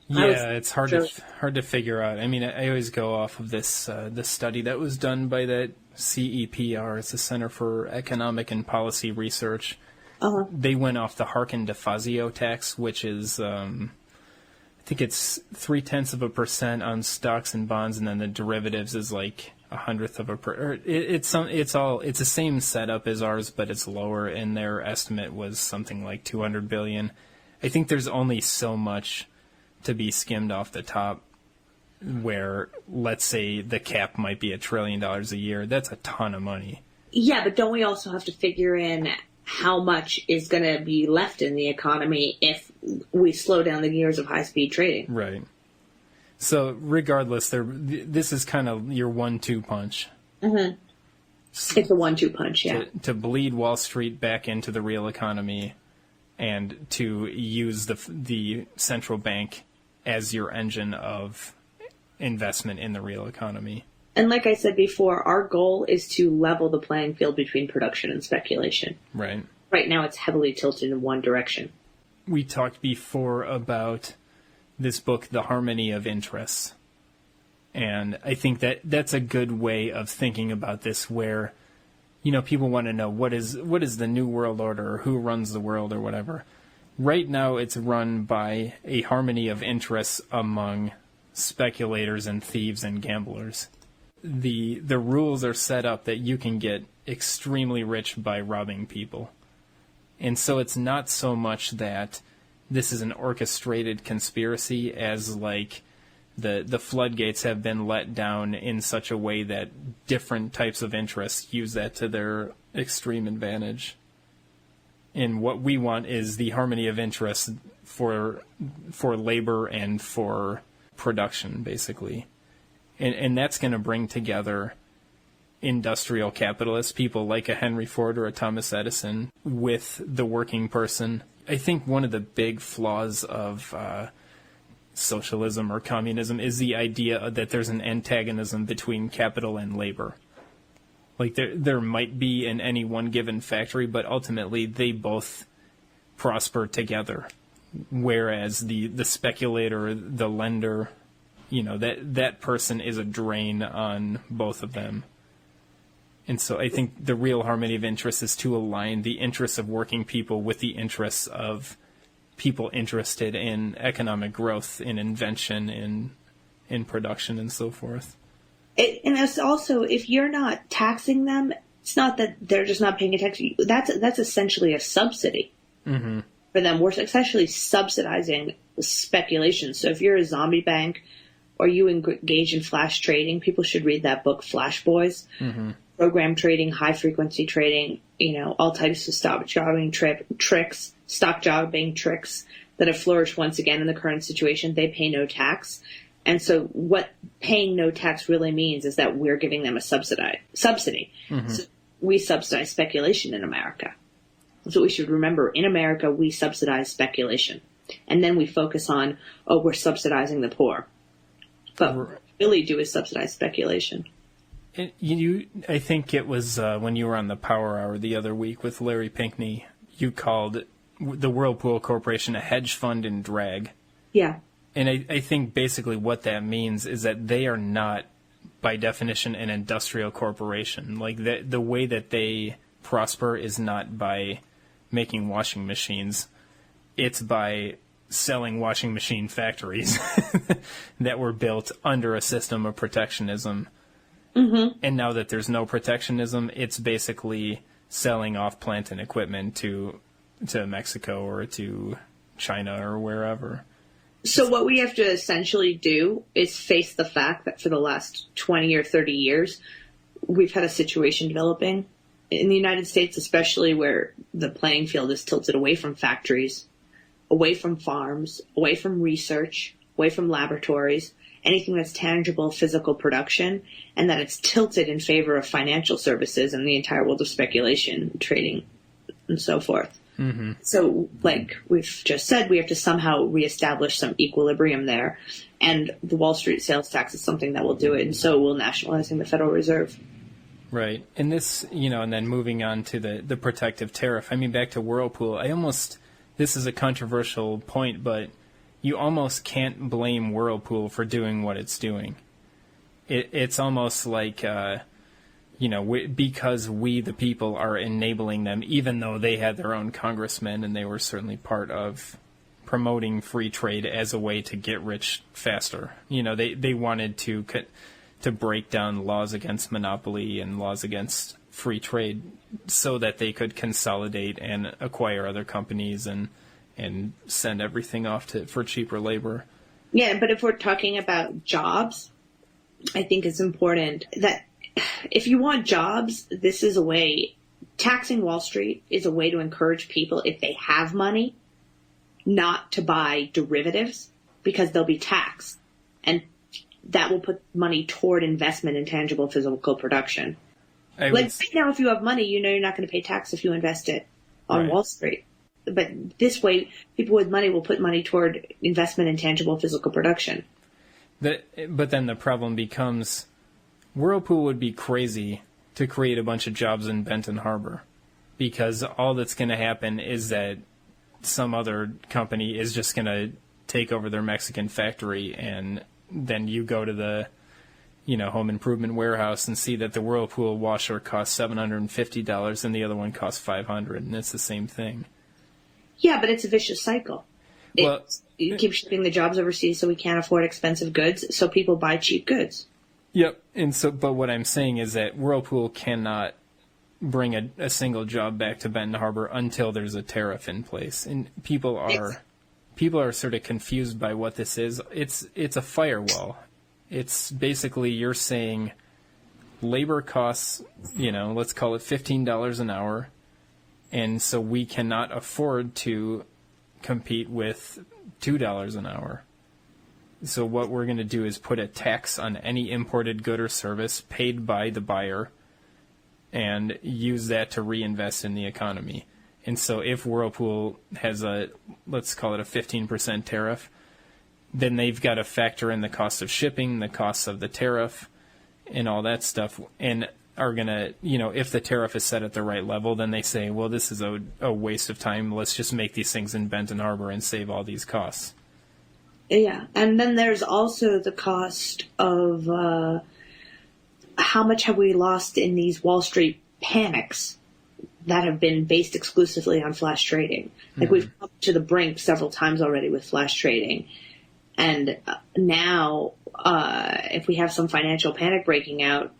Yeah, it's hard to figure out. I mean, I always go off of this study that was done by that CEPR. It's the Center for Economic and Policy Research. Uh-huh. They went off the Harkin DeFazio tax, which is, I think it's 0.3% on stocks and bonds, and then the derivatives is like 0.1%. It's the same setup as ours, but it's lower, and their estimate was something like $200 billion. I think there's only so much to be skimmed off the top, where, let's say, the cap might be $1 trillion a year. That's a ton of money. Yeah, but don't we also have to figure in how much is going to be left in the economy if we slow down the gears of high-speed trading? Right. So, regardless, this is kind of your 1-2 punch. Mm-hmm. It's a 1-2 punch, yeah. To bleed Wall Street back into the real economy, and to use the central bank as your engine of investment in the real economy. And like I said before, our goal is to level the playing field between production and speculation. Right. Right now it's heavily tilted in one direction. We talked before about this book, The Harmony of Interests. And I think that's a good way of thinking about this, where, people want to know what is the new world order, or who runs the world, or whatever. Right now it's run by a harmony of interests among speculators and thieves and gamblers. The rules are set up that you can get extremely rich by robbing people. And so it's not so much that this is an orchestrated conspiracy as like the floodgates have been let down in such a way that different types of interests use that to their extreme advantage. And what we want is the harmony of interests for labor and for production, basically. And that's going to bring together industrial capitalists, people like a Henry Ford or a Thomas Edison, with the working person. I think one of the big flaws of socialism or communism is the idea that there's an antagonism between capital and labor. Like there might be in any one given factory, but ultimately they both prosper together. Whereas the speculator, the lender, that person is a drain on both of them. And so I think the real harmony of interest is to align the interests of working people with the interests of people interested in economic growth, in invention, in production, and so forth. And it's also, if you're not taxing them, it's not that they're just not paying attention. That's essentially a subsidy for them. We're essentially subsidizing speculation. So if you're a zombie bank or you engage in flash trading, people should read that book, Flash Boys. Program trading, high frequency trading, all types of stock jobbing tricks that have flourished once again in the current situation. They pay no tax. And so what paying no tax really means is that we're giving them a subsidy. So we subsidize speculation in America. So we should remember, in America, we subsidize speculation. And then we focus on, we're subsidizing the poor. But what we really do is subsidize speculation. I think it was when you were on the Power Hour the other week with Larry Pinkney, you called the Whirlpool Corporation a hedge fund in drag. Yeah. And I think basically what that means is that they are not, by definition, an industrial corporation. Like, the way that they prosper is not by making washing machines. It's by selling washing machine factories that were built under a system of protectionism. And now that there's no protectionism, it's basically selling off plant and equipment to Mexico or to China or wherever. So what we have to essentially do is face the fact that for the last 20 or 30 years, we've had a situation developing in the United States, especially where the playing field is tilted away from factories, away from farms, away from research, away from laboratories, anything that's tangible physical production, and that it's tilted in favor of financial services and the entire world of speculation, trading, and so forth. So, like we've just said, we have to somehow reestablish some equilibrium there, and the Wall Street sales tax is something that will do it, and so will nationalizing the Federal Reserve. Right. And this, and then moving on to the protective tariff. I mean, back to Whirlpool, this is a controversial point, but you almost can't blame Whirlpool for doing what it's doing. It's almost like, because we, the people, are enabling them, even though they had their own congressmen and they were certainly part of promoting free trade as a way to get rich faster. They wanted to break down laws against monopoly and laws against free trade so that they could consolidate and acquire other companies and send everything off for cheaper labor. Yeah, but if we're talking about jobs, I think it's important that if you want jobs, this is a way. Taxing Wall Street is a way to encourage people, if they have money, not to buy derivatives because they'll be taxed. And that will put money toward investment in tangible physical production. Right now, if you have money, you're not going to pay tax if you invest it on Wall Street. But this way, people with money will put money toward investment in tangible physical production. But then the problem becomes, Whirlpool would be crazy to create a bunch of jobs in Benton Harbor, because all that's going to happen is that some other company is just going to take over their Mexican factory, and then you go to the home improvement warehouse and see that the Whirlpool washer costs $750 and the other one costs $500, and it's the same thing. Yeah, but it's a vicious cycle. You keep shipping the jobs overseas so we can't afford expensive goods, so people buy cheap goods. Yep. But what I'm saying is that Whirlpool cannot bring a single job back to Benton Harbor until there's a tariff in place. And people are sort of confused by what this is. It's a firewall. It's basically, you're saying labor costs, let's call it $15 an hour. And so we cannot afford to compete with $2 an hour. So what we're going to do is put a tax on any imported good or service paid by the buyer and use that to reinvest in the economy. And so if Whirlpool has let's call it a 15% tariff, then they've got to factor in the cost of shipping, the costs of the tariff, and all that stuff, and are going to, if the tariff is set at the right level, then they say, well, this is a waste of time. Let's just make these things in Benton Harbor and save all these costs. Yeah, and then there's also the cost of how much have we lost in these Wall Street panics that have been based exclusively on flash trading. Like, we've come to the brink several times already with flash trading. And now, if we have some financial panic breaking out,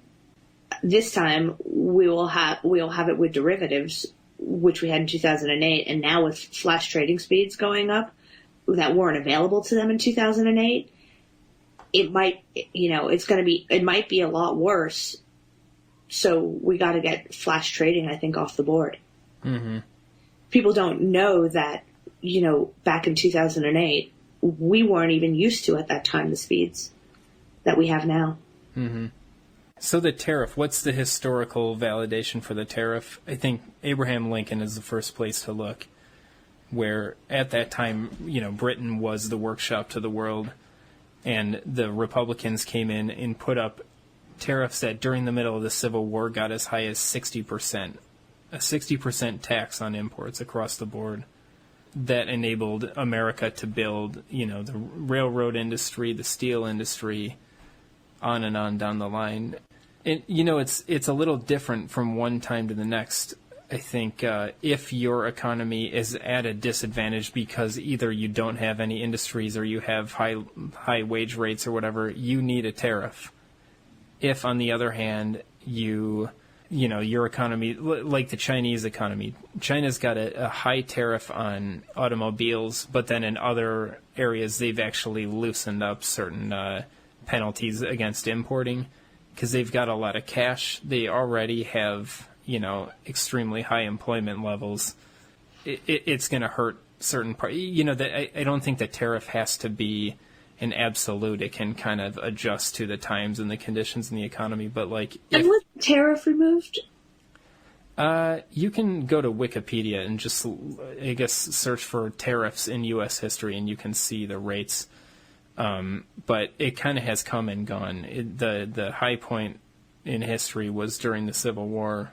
this time we'll have it with derivatives, which we had in 2008, and now with flash trading speeds going up that weren't available to them in 2008, it might be a lot worse. So we got to get flash trading, I think, off the board. Mm-hmm. People don't know that, back in 2008, we weren't even used to at that time the speeds that we have now. Mm-hmm. So the tariff, what's the historical validation for the tariff? I think Abraham Lincoln is the first place to look, where at that time, Britain was the workshop to the world, and the Republicans came in and put up tariffs that during the middle of the Civil War got as high as 60%, a 60% tax on imports across the board. That enabled America to build, the railroad industry, the steel industry, on and on down the line. And, it's a little different from one time to the next. I think if your economy is at a disadvantage because either you don't have any industries or you have high wage rates or whatever, you need a tariff. If, on the other hand, your economy, like the Chinese economy, China's got a high tariff on automobiles, but then in other areas they've actually loosened up certain penalties against importing because they've got a lot of cash. They already have, extremely high employment levels. It's going to hurt certain parts. I don't think the tariff has to be an absolute. It can kind of adjust to the times and the conditions in the economy. But and was the tariff removed? You can go to Wikipedia and just, I guess, search for tariffs in U.S. history, and you can see the rates. But it kind of has come and gone. The high point in history was during the Civil War,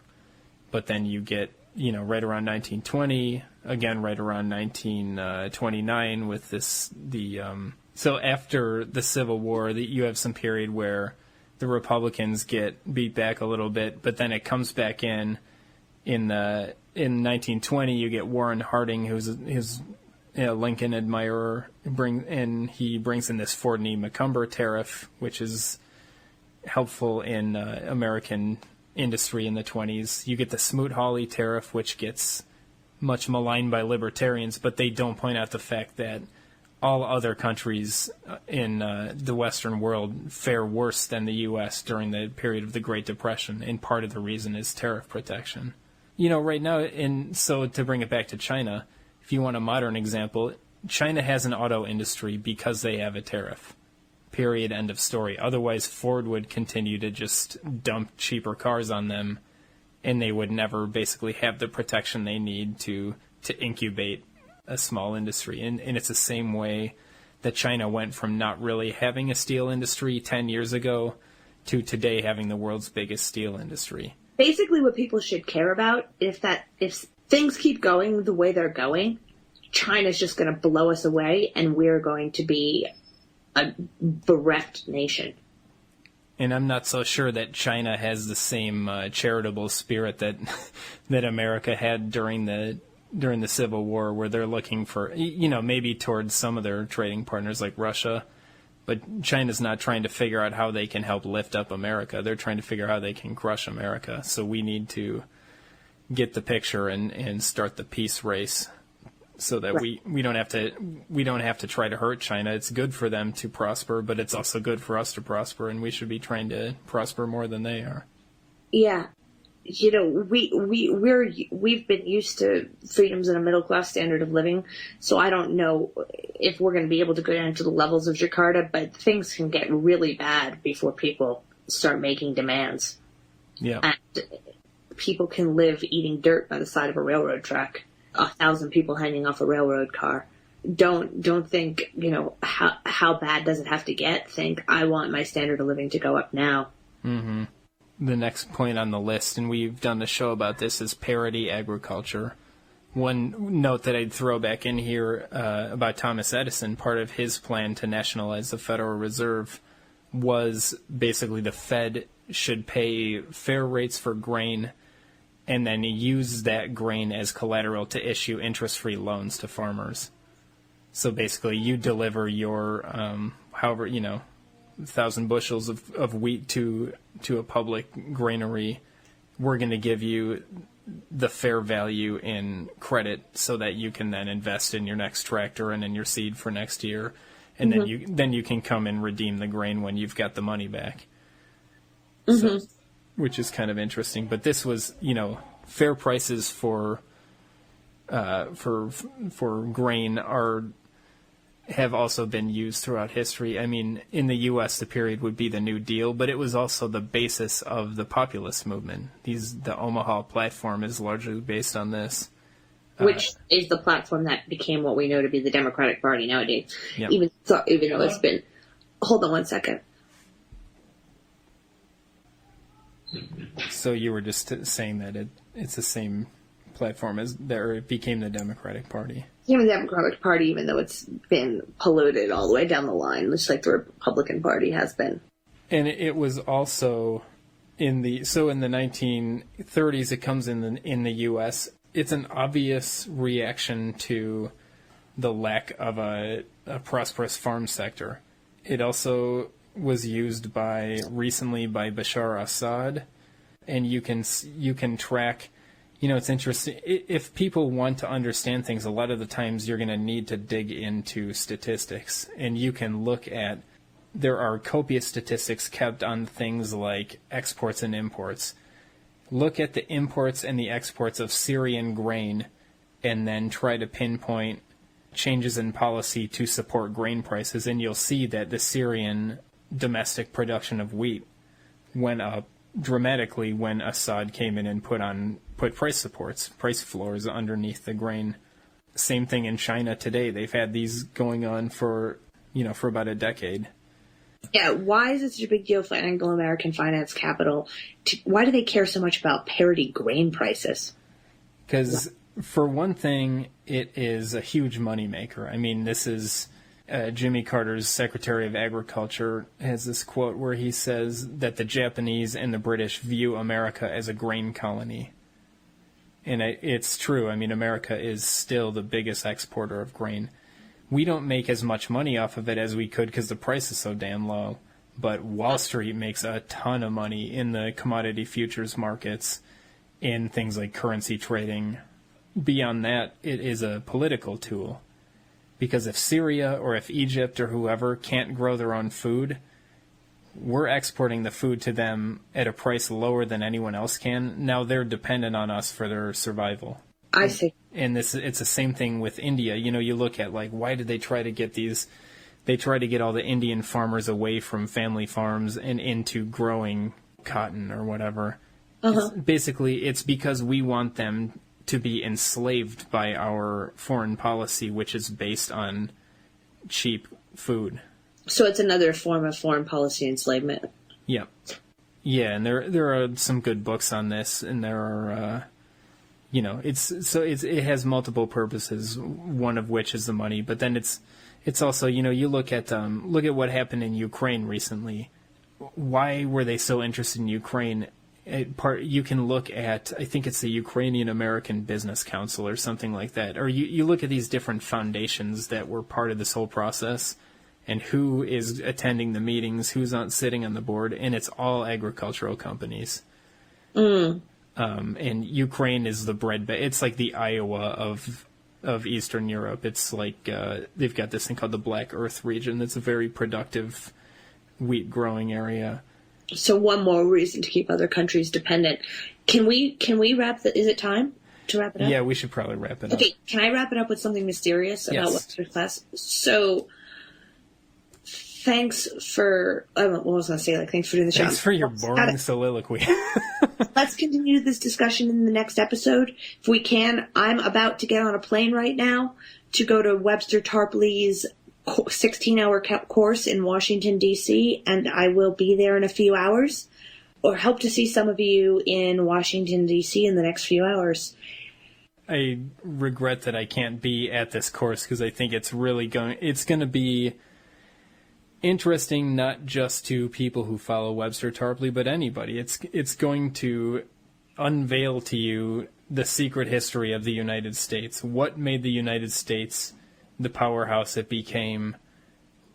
but then you get, right around 1920, again right around 1929 with so after the Civil War, you have some period where the Republicans get beat back a little bit, but then it comes back in 1920. You get Warren Harding, who's a Lincoln admirer, he brings in this Fordney-McCumber tariff, which is helpful in American industry in the 20s. You get the Smoot-Hawley tariff, which gets much maligned by libertarians, but they don't point out the fact that all other countries in the Western world fare worse than the U.S. during the period of the Great Depression, and part of the reason is tariff protection. Right now, so to bring it back to China, if you want a modern example, China has an auto industry because they have a tariff. Period, end of story. Otherwise, Ford would continue to just dump cheaper cars on them, and they would never basically have the protection they need to incubate a small industry. And it's the same way that China went from not really having a steel industry 10 years ago to today having the world's biggest steel industry. Basically, what people should care about if things keep going the way they're going, China's just going to blow us away, and we're going to be a bereft nation. And I'm not so sure that China has the same charitable spirit that America had during the Civil War, where they're looking for, maybe towards some of their trading partners like Russia. But China's not trying to figure out how they can help lift up America. They're trying to figure out how they can crush America. So we need to get the picture and start the peace race, so that we don't have to try to hurt China. It's good for them to prosper, but it's also good for us to prosper, and we should be trying to prosper more than they are. Yeah. We've been used to freedoms and a middle class standard of living, so I don't know if we're going to be able to go down to the levels of Jakarta, but things can get really bad before people start making demands. Yeah. And people can live eating dirt by the side of a railroad track. 1,000 people hanging off a railroad car. Don't think, how bad does it have to get? Think, I want my standard of living to go up now. Mm-hmm. The next point on the list, and we've done a show about this, is parity agriculture. One note that I'd throw back in here about Thomas Edison, part of his plan to nationalize the Federal Reserve was basically the Fed should pay fair rates for grain and then use that grain as collateral to issue interest-free loans to farmers. So basically, you deliver your, however, 1,000 bushels of wheat to a public granary. We're going to give you the fair value in credit so that you can then invest in your next tractor and in your seed for next year. And then you can come and redeem the grain when you've got the money back. So, which is kind of interesting. But this was, fair prices for grain have also been used throughout history. I mean, in the U.S., the period would be the New Deal, but it was also the basis of the populist movement. The Omaha platform is largely based on this. Which is the platform that became what we know to be the Democratic Party nowadays. Yep. Even though it's been... Hold on one second. So you were just saying that it's the same platform as there, it became the Democratic Party. Even the Democratic Party, even though it's been polluted all the way down the line, just like the Republican Party has been. And it was also in the 1930s, it comes in the U.S. It's an obvious reaction to the lack of a prosperous farm sector. It also was used recently by Bashar Assad, and you can track. It's interesting. If people want to understand things, a lot of the times you're going to need to dig into statistics, and you can look at. There are copious statistics kept on things like exports and imports. Look at the imports and the exports of Syrian grain, and then try to pinpoint changes in policy to support grain prices, and you'll see that the Syrian domestic production of wheat went up dramatically when Assad came in and put price supports, price floors underneath the grain. Same thing in China today. They've had these going on for about a decade. Yeah, why is it such a big deal for Anglo-American finance capital? Why do they care so much about parity grain prices? Because, for one thing, it is a huge moneymaker. I mean, this is Jimmy Carter's Secretary of Agriculture has this quote where he says that the Japanese and the British view America as a grain colony. And it's true. I mean, America is still the biggest exporter of grain. We don't make as much money off of it as we could because the price is so damn low. But Wall Street makes a ton of money in the commodity futures markets, in things like currency trading. Beyond that, it is a political tool. Because if Syria or if Egypt or whoever can't grow their own food, we're exporting the food to them at a price lower than anyone else can. Now they're dependent on us for their survival. I see. And it's the same thing with India. You look at, why did they try to get these? They try to get all the Indian farmers away from family farms and into growing cotton or whatever. Basically, it's because we want them to be enslaved by our foreign policy, which is based on cheap food. So it's another form of foreign policy enslavement. Yeah. Yeah, and there are some good books on this, and there are... it has multiple purposes. One of which is the money, but then it's also you look at what happened in Ukraine recently. Why were they so interested in Ukraine? You can look at, I think it's the Ukrainian American Business Council or something like that, or you look at these different foundations that were part of this whole process, and who is attending the meetings, who's not sitting on the board, and it's all agricultural companies. And Ukraine is the it's like the Iowa of Eastern Europe. It's like they've got this thing called the Black Earth region that's a very productive wheat growing area. So one more reason to keep other countries dependent. Can we wrap is it time to wrap it up? Yeah, we should probably wrap it up. Okay, can I wrap it up with something mysterious about Webster's class? So thanks for, what was I going to say? Thanks for doing the show. Thanks for your boring soliloquy. Let's continue this discussion in the next episode. If we can, I'm about to get on a plane right now to go to Webster Tarpley's 16-hour course in Washington, D.C., and I will be there in a few hours, or hope to see some of you in Washington, D.C. in the next few hours. I regret that I can't be at this course because I think it's going to be interesting not just to people who follow Webster Tarpley, but anybody. It's going to unveil to you the secret history of the United States. What made the United States the powerhouse it became.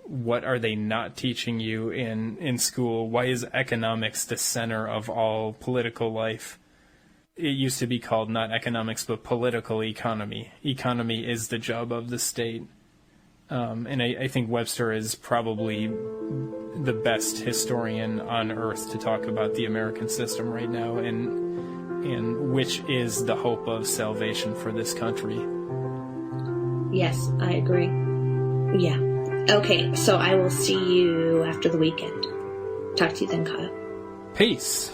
What are they not teaching you in school? Why is economics the center of all political life? It used to be called not economics, but political economy. Economy is the job of the state. And I think Webster is probably the best historian on earth to talk about the American system right now, and which is the hope of salvation for this country. Yes, I agree. Yeah. Okay, so I will see you after the weekend. Talk to you then, Kyle. Peace.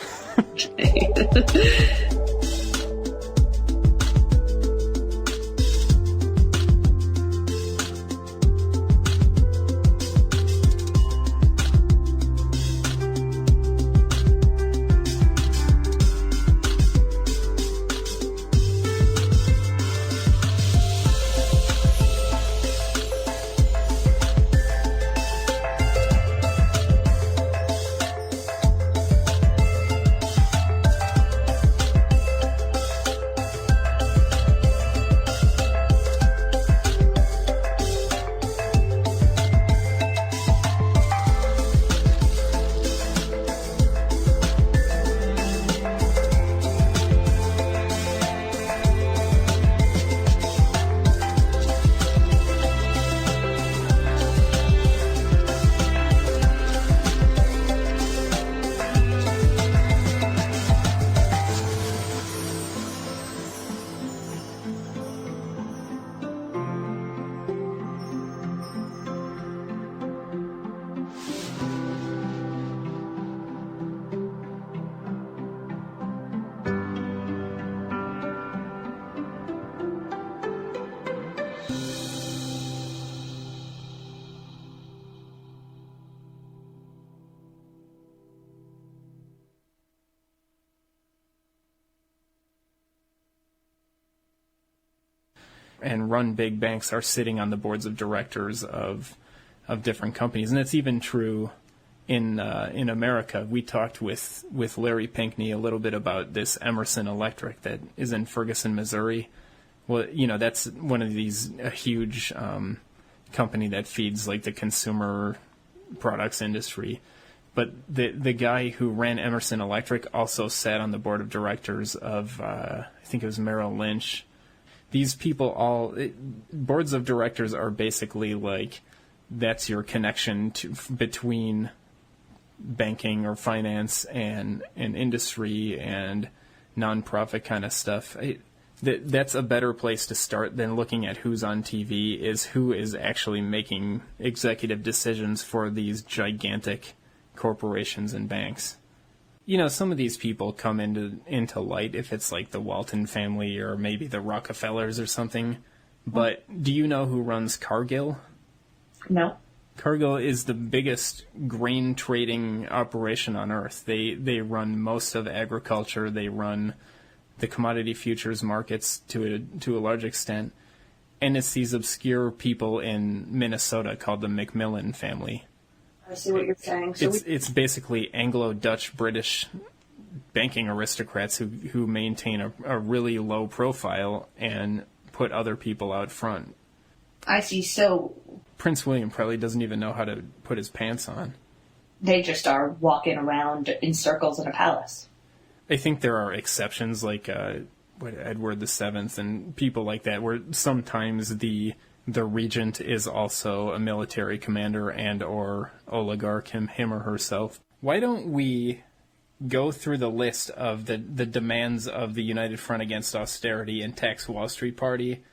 And run big banks are sitting on the boards of directors of different companies, and it's even true in America. We talked with Larry Pinkney a little bit about this Emerson Electric that is in Ferguson, Missouri. Well, that's one of these a huge company that feeds like the consumer products industry. But the guy who ran Emerson Electric also sat on the board of directors of I think it was Merrill Lynch. These people boards of directors are basically like, that's your connection between banking or finance and industry and nonprofit kind of stuff. That's a better place to start than looking at who's on TV, is who is actually making executive decisions for these gigantic corporations and banks. Some of these people come into light if it's like the Walton family or maybe the Rockefellers or something. But do you know who runs Cargill? No. Cargill is the biggest grain trading operation on earth. They run most of agriculture. They run the commodity futures markets to a large extent. And it's these obscure people in Minnesota called the McMillan family. I see what you're saying. So it's basically Anglo-Dutch British banking aristocrats who maintain a really low profile and put other people out front. I see. So Prince William probably doesn't even know how to put his pants on. They just are walking around in circles in a palace. I think there are exceptions like Edward VII and people like that, where sometimes the regent is also a military commander and or oligarch, him or herself. Why don't we go through the list of the demands of the United Front Against Austerity and Tax Wall Street Party,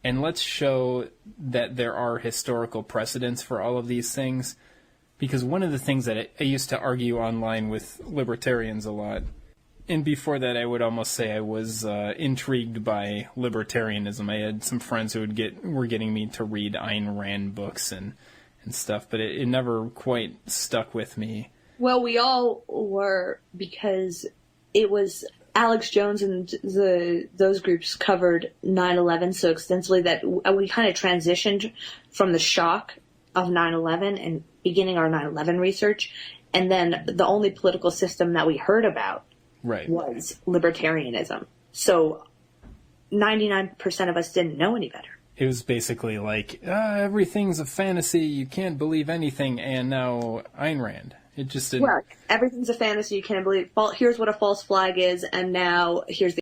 and let's show that there are historical precedents for all of these things. Because one of the things that I used to argue online with libertarians a lot, and before that I would almost say I was intrigued by libertarianism. I had some friends who were getting me to read Ayn Rand books and stuff, but it never quite stuck with me. Well, we all were, because it was Alex Jones and those groups covered 9/11 so extensively that we kind of transitioned from the shock of 9/11 and beginning our 9/11 research, and then the only political system that we heard about was libertarianism. So 99% of us didn't know any better. It was basically like, everything's a fantasy, you can't believe anything, and now Ayn Rand. It just didn't... Well, everything's a fantasy, you can't believe. Here's what a false flag is, and now here's the